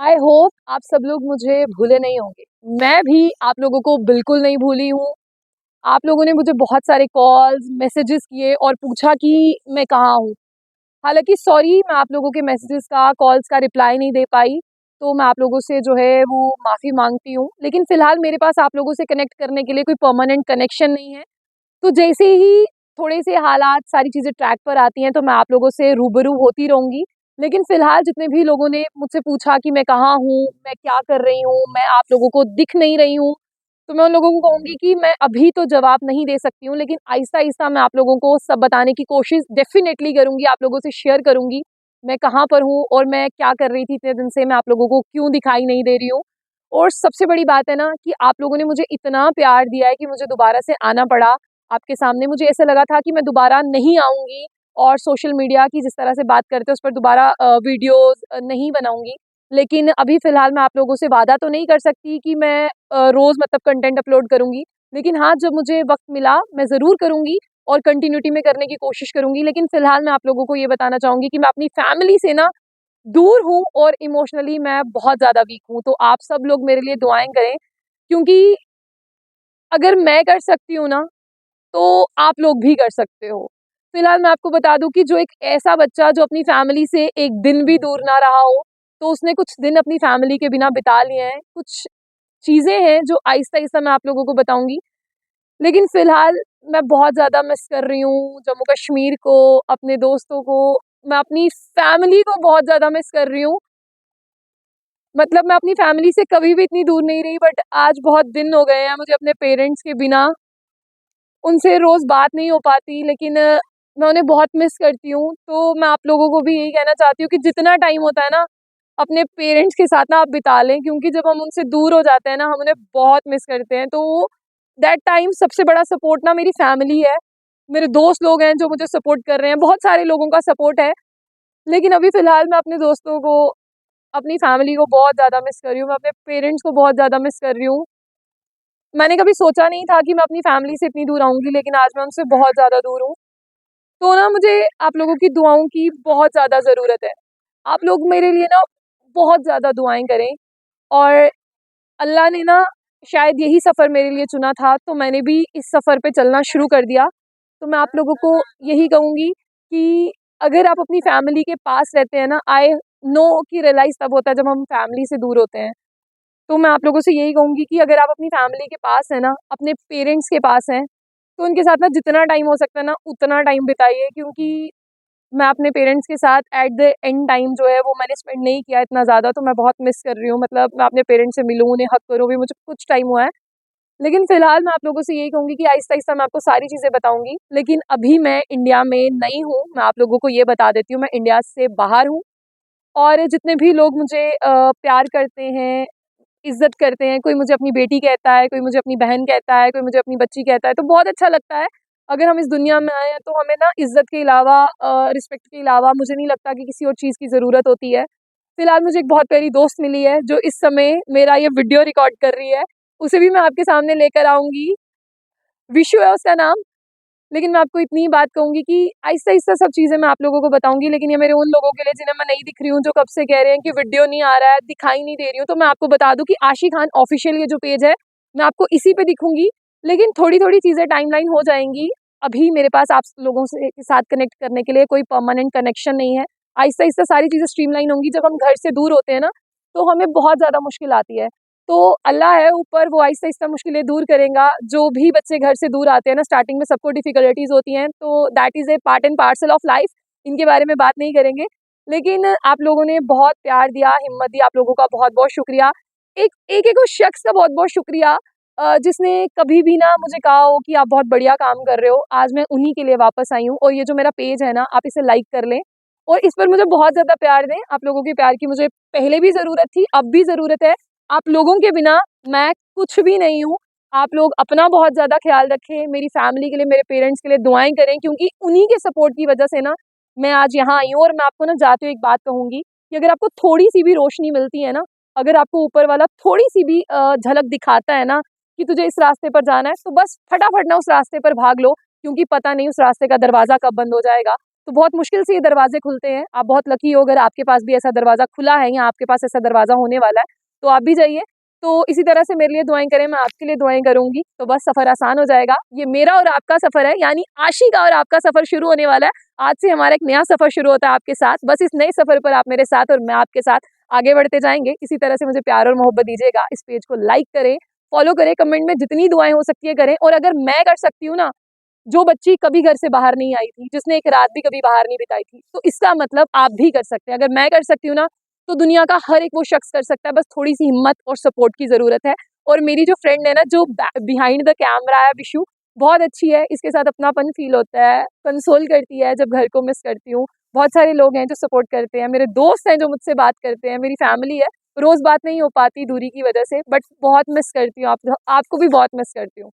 I hope आप सब लोग मुझे भूले नहीं होंगे। मैं भी आप लोगों को बिल्कुल नहीं भूली हूँ। आप लोगों ने मुझे बहुत सारे कॉल्स, मैसेजेस किए और पूछा कि मैं कहाँ हूँ। हालाँकि सॉरी, मैं आप लोगों के मैसेजेस का, कॉल्स का रिप्लाई नहीं दे पाई, तो मैं आप लोगों से जो है वो माफ़ी माँगती हूँ। लेकिन फ़िलहाल मेरे पास आप लोगों से कनेक्ट करने के लिए कोई परमानेंट कनेक्शन नहीं है। तो जैसे ही थोड़े से हालात, सारी चीज़ें ट्रैक पर आती हैं, तो मैं आप लोगों से रूबरू होती रहूँगी। लेकिन फ़िलहाल जितने भी लोगों ने मुझसे पूछा कि मैं कहाँ हूँ, मैं क्या कर रही हूँ, मैं आप लोगों को दिख नहीं रही हूँ, तो मैं उन लोगों को कहूँगी कि मैं अभी तो जवाब नहीं दे सकती हूँ, लेकिन आहिस्ता-आहिस्ता मैं आप लोगों को सब बताने की कोशिश डेफ़िनेटली करूँगी, आप लोगों से शेयर करूँगी, मैं कहाँ पर हूँ और मैं क्या कर रही थी इतने दिन से, मैं आप लोगों को क्यों दिखाई नहीं दे रही हूँ। और सबसे बड़ी बात है ना कि आप लोगों ने मुझे इतना प्यार दिया है कि मुझे दोबारा से आना पड़ा आपके सामने। मुझे ऐसा लगा था कि मैं दोबारा नहीं आऊँगी और सोशल मीडिया की जिस तरह से बात करते हैं उस पर दोबारा वीडियोज़ नहीं बनाऊँगी। लेकिन अभी फ़िलहाल मैं आप लोगों से वादा तो नहीं कर सकती कि मैं रोज़ मतलब कंटेंट अपलोड करूँगी। लेकिन हाँ, जब मुझे वक़्त मिला मैं ज़रूर करूँगी और कंटिन्यूटी में करने की कोशिश करूँगी। लेकिन फ़िलहाल मैं आप लोगों को ये बताना चाहूँगी कि मैं अपनी फैमिली से ना दूर हूँ और इमोशनली मैं बहुत ज़्यादा वीक हूँ। तो आप सब लोग मेरे लिए दुआएँ करें, क्योंकि अगर मैं कर सकती हूँ ना, तो आप लोग भी कर सकते हो। फिलहाल मैं आपको बता दूँ कि जो एक ऐसा बच्चा जो अपनी फैमिली से एक दिन भी दूर ना रहा हो, तो उसने कुछ दिन अपनी फैमिली के बिना बिता लिए हैं। कुछ चीज़ें हैं जो आहिस्ता-आहिस्ता मैं आप लोगों को बताऊँगी। लेकिन फिलहाल मैं बहुत ज़्यादा मिस कर रही हूँ जम्मू कश्मीर को, अपने दोस्तों को, मैं अपनी फैमिली को बहुत ज़्यादा मिस कर रही हूँ। मतलब मैं अपनी फैमिली से कभी भी इतनी दूर नहीं रही, बट आज बहुत दिन हो गए हैं मुझे अपने पेरेंट्स के बिना। उनसे रोज़ बात नहीं हो पाती, लेकिन मैं उन्हें बहुत मिस करती हूँ। तो मैं आप लोगों को भी यही कहना चाहती हूँ कि जितना टाइम होता है ना, अपने पेरेंट्स के साथ ना आप बिता लें, क्योंकि जब हम उनसे दूर हो जाते हैं ना, हम उन्हें बहुत मिस करते हैं। तो दैट टाइम सबसे बड़ा सपोर्ट ना मेरी फैमिली है। मेरे दोस्त लोग हैं जो मुझे सपोर्ट कर रहे हैं, बहुत सारे लोगों का सपोर्ट है। लेकिन अभी फ़िलहाल मैं अपने दोस्तों को, अपनी फैमिली को बहुत ज़्यादा मिस कर रही हूँ, मैं अपने पेरेंट्स को बहुत ज़्यादा मिस कर रही हूँ। मैंने कभी सोचा नहीं था कि मैं अपनी फैमिली से इतनी दूर आऊँगी, लेकिन आज मैं उनसे बहुत ज़्यादा दूर हूँ। तो ना मुझे आप लोगों की दुआओं की बहुत ज़्यादा ज़रूरत है। आप लोग मेरे लिए ना बहुत ज़्यादा दुआएँ करें, और अल्लाह ने ना शायद यही सफ़र मेरे लिए चुना था, तो मैंने भी इस सफ़र पे चलना शुरू कर दिया। तो मैं आप लोगों को यही कहूँगी कि अगर आप अपनी फैमिली के पास रहते हैं ना, आई नो कि रियलाइज़ तब होता है जब हम फैमिली से दूर होते हैं। तो मैं आप लोगों से यही कहूँगी कि अगर आप अपनी फैमिली के पास हैं ना, अपने पेरेंट्स के पास हैं, तो उनके साथ ना जितना टाइम हो सकता है ना, उतना टाइम बिताइए, क्योंकि मैं अपने पेरेंट्स के साथ एट द एंड टाइम जो है वो मैंने स्पेंड नहीं किया इतना ज़्यादा, तो मैं बहुत मिस कर रही हूँ। मतलब मैं अपने पेरेंट्स से मिलूँ, उन्हें हग करूँ, भी मुझे कुछ टाइम हुआ है। लेकिन फ़िलहाल मैं आप लोगों से यही कहूँगी कि आहिस्ता-आहिस्ता मैं आपको सारी चीज़ें बताऊँगी। लेकिन अभी मैं इंडिया में नहीं हूँ, मैं आप लोगों को ये बता देती हूँ, मैं इंडिया से बाहर हूँ। और जितने भी लोग मुझे प्यार करते हैं, इज़्ज़त करते हैं, कोई मुझे अपनी बेटी कहता है, कोई मुझे अपनी बहन कहता है, कोई मुझे अपनी बच्ची कहता है, तो बहुत अच्छा लगता है। अगर हम इस दुनिया में आए हैं तो हमें ना इज़्ज़त के अलावा, रिस्पेक्ट के अलावा मुझे नहीं लगता कि किसी और चीज़ की ज़रूरत होती है। फिलहाल मुझे एक बहुत प्यारी दोस्त मिली है जो इस समय मेरा ये वीडियो रिकॉर्ड कर रही है, उसे भी मैं आपके सामने लेकर आऊँगी। विशु है उसका नाम। लेकिन मैं आपको इतनी ही बात कहूँगी कि आहिस्ता-आहिस्ता सब चीज़ें मैं आप लोगों को बताऊँगी, लेकिन ये मेरे उन लोगों के लिए जिन्हें मैं नहीं दिख रही हूँ, जो कब से कह रहे हैं कि वीडियो नहीं आ रहा है, दिखाई नहीं दे रही हूँ। तो मैं आपको बता दूँ कि आशी खान ऑफ़िशियल ये जो पेज है, मैं आपको इसी पे दिखूँगी, लेकिन थोड़ी-थोड़ी चीज़ें टाइमलाइन हो जाएँगी। अभी मेरे पास आप लोगों से के साथ कनेक्ट करने के लिए कोई परमानेंट कनेक्शन नहीं है। आहिस्ता-आहिस्ता सारी चीज़ें स्ट्रीमलाइन होंगी। जब हम घर से दूर होते हैं ना, तो हमें बहुत ज़्यादा मुश्किल आती है। तो अल्लाह है ऊपर, वो आहिस्ता-आहिस्ता मुश्किलें दूर करेगा। जो भी बच्चे घर से दूर आते हैं ना, स्टार्टिंग में सबको डिफ़िकल्टीज़ होती हैं, तो that is a part and parcel of life. इनके बारे में बात नहीं करेंगे। लेकिन आप लोगों ने बहुत प्यार दिया, हिम्मत दी, आप लोगों का बहुत-बहुत शुक्रिया। एक-एक उस शख्स का बहुत-बहुत शुक्रिया जिसने कभी भी ना मुझे कहा हो कि आप बहुत बढ़िया काम कर रहे हो। आज मैं उन्हीं के लिए वापस आई हूँ, और ये जो मेरा पेज है ना, आप इसे लाइक कर लें और इस पर मुझे बहुत ज़्यादा प्यार दें। आप लोगों के प्यार की मुझे पहले भी ज़रूरत थी, अब भी ज़रूरत है। आप लोगों के बिना मैं कुछ भी नहीं हूँ। आप लोग अपना बहुत ज़्यादा ख़्याल रखें, मेरी फैमिली के लिए, मेरे पेरेंट्स के लिए दुआएँ करें, क्योंकि उन्हीं के सपोर्ट की वजह से ना मैं आज यहाँ आई हूँ। और मैं आपको ना जाते हुए एक बात कहूँगी कि अगर आपको थोड़ी-सी भी रोशनी मिलती है ना, अगर आपको ऊपर वाला थोड़ी-सी भी झलक दिखाता है ना कि तुझे इस रास्ते पर जाना है, तो बस फटाफट ना उस रास्ते पर भाग लो, क्योंकि पता नहीं उस रास्ते का दरवाज़ा कब बंद हो जाएगा। तो बहुत मुश्किल से ये दरवाजे खुलते हैं। आप बहुत लकी हो अगर आपके पास भी ऐसा दरवाज़ा खुला है या आपके पास ऐसा दरवाज़ा होने वाला है, तो आप भी जाइए। तो इसी तरह से मेरे लिए दुआएँ करें, मैं आपके लिए दुआएँ करूँगी, तो बस सफ़र आसान हो जाएगा। ये मेरा और आपका सफ़र है, यानी आशी का और आपका सफ़र शुरू होने वाला है। आज से हमारा एक नया सफ़र शुरू होता है आपके साथ। बस इस नए सफ़र पर आप मेरे साथ और मैं आपके साथ आगे बढ़ते जाएँगे। इसी तरह से मुझे प्यार और मोहब्बत दीजिएगा। इस पेज को लाइक करें, फॉलो करें, कमेंट में जितनी दुआएँ हो सकती है करें। और अगर मैं कर सकती हूँ ना, जो बच्ची कभी घर से बाहर नहीं आई थी, जिसने एक रात भी कभी बाहर नहीं बिताई थी, तो इसका मतलब आप भी कर सकते हैं। अगर मैं कर सकती हूँ ना, तो दुनिया का हर एक वो शख्स कर सकता है। बस थोड़ी-सी हिम्मत और सपोर्ट की ज़रूरत है। और मेरी जो फ्रेंड है ना, जो बिहाइंड द कैमरा है, विशु, बहुत अच्छी है। इसके साथ अपनापन फ़ील होता है, कंसोल करती है जब घर को मिस करती हूँ। बहुत सारे लोग हैं जो सपोर्ट करते हैं, मेरे दोस्त हैं जो मुझसे बात करते हैं, मेरी फैमिली है। रोज़ बात नहीं हो पाती दूरी की वजह से, बट बहुत मिस करती हूँ आपको भी बहुत मिस करती हूँ।